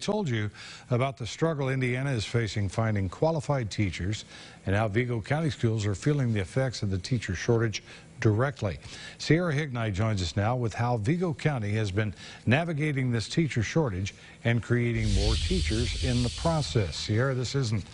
Told you about the struggle Indiana is facing finding qualified teachers and how Vigo County schools are feeling the effects of the teacher shortage directly. Sierra Higney joins us now with how Vigo County has been navigating this teacher shortage and creating more teachers in the process. Sierra, this isn't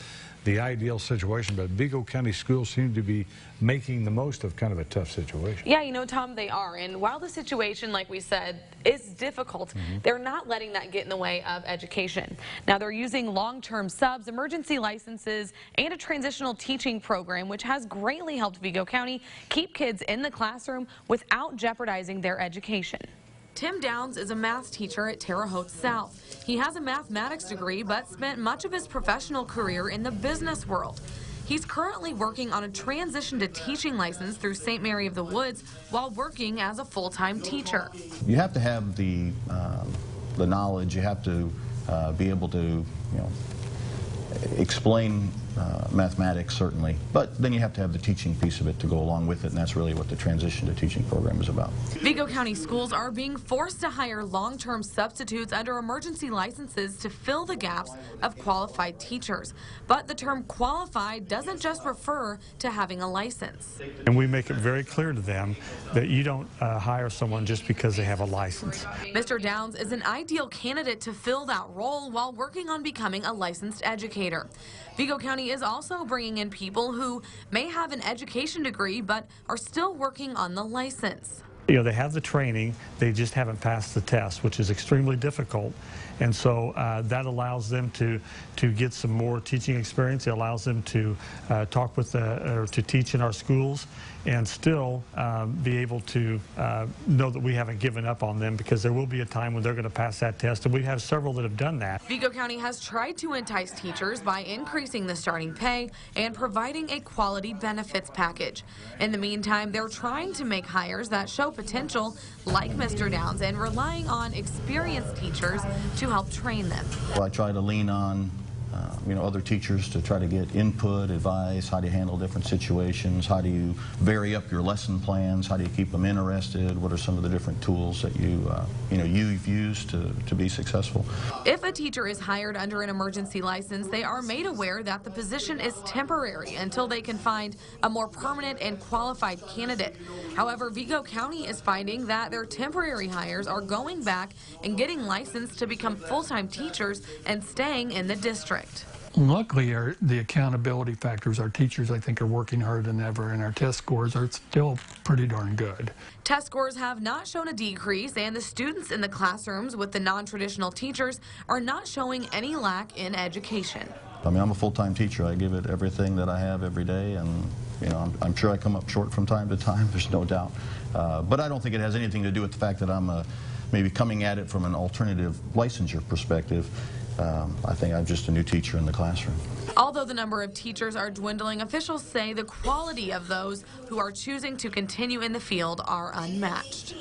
the ideal situation, but Vigo County schools seem to be making the most of kind of a tough situation. Yeah, you know, Tom, they are. And while the situation, like we said, is difficult, they're not letting that get in the way of education. Now, they're using long-term subs, emergency licenses, and a transitional teaching program, which has greatly helped Vigo County keep kids in the classroom without jeopardizing their education. Tim Downs is a math teacher at Terre Haute South. He has a mathematics degree, but spent much of his professional career in the business world. He's currently working on a transition to teaching license through St. Mary of the Woods while working as a full-time teacher. You have to have the knowledge. You have to be able to, explain mathematics, certainly, but then you have to have the teaching piece of it to go along with it, and that's really what the transition to teaching program is about. Vigo County schools are being forced to hire long-term substitutes under emergency licenses to fill the gaps of qualified teachers. But the term qualified doesn't just refer to having a license. And we make it very clear to them that you don't hire someone just because they have a license. Mr. Downs is an ideal candidate to fill that role while working on becoming a licensed educator. Vigo County is also bringing in people who may have an education degree but are still working on the license. They have the training, they just haven't passed the test, which is extremely difficult. And so that allows them to get some more teaching experience. It allows them to talk with or to teach in our schools and still be able to know that we haven't given up on them, because there will be a time when they're going to pass that test, and we have several that have done that. Vigo County has tried to entice teachers by increasing the starting pay and providing a quality benefits package. In the meantime, they're trying to make hires that show potential, like Mr. Downs, and relying on experienced teachers to help train them. Well, I try to lean on other teachers to try to get input, advice, how do you handle different situations, how do you vary up your lesson plans, how do you keep them interested, what are some of the different tools that you've used to be successful. If a teacher is hired under an emergency license, they are made aware that the position is temporary until they can find a more permanent and qualified candidate. However, Vigo County is finding that their temporary hires are going back and getting licensed to become full-time teachers and staying in the district. Luckily, the accountability factors, our teachers, I think, are working harder than ever, and our test scores are still pretty darn good. Test scores have not shown a decrease, and the students in the classrooms with the non-traditional teachers are not showing any lack in education. I mean, I'm a full-time teacher. I give it everything that I have every day, and I'm sure I come up short from time to time, there's no doubt. But I don't think it has anything to do with the fact that I'm maybe coming at it from an alternative licensure perspective. I think I'm just a new teacher in the classroom. Although the number of teachers are dwindling, officials say the quality of those who are choosing to continue in the field are unmatched.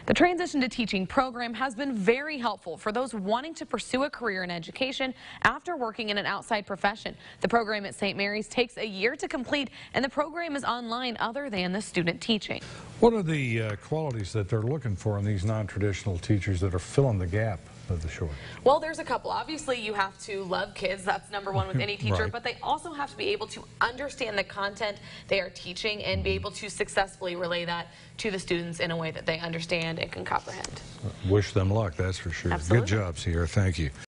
The Transition to Teaching program has been very helpful for those wanting to pursue a career in education after working in an outside profession. The program at St. Mary's takes a year to complete, and the program is online other than the student teaching. What are the qualities that they're looking for in these non-traditional teachers that are filling the gap of the short? Well, there's a couple. Obviously, you have to love kids. That's number one with any teacher. Right. But they also have to be able to understand the content they are teaching and be able to successfully relay that to the students in a way that they understand and can comprehend. Wish them luck, that's for sure. Absolutely. Good job, Sierra. Thank you.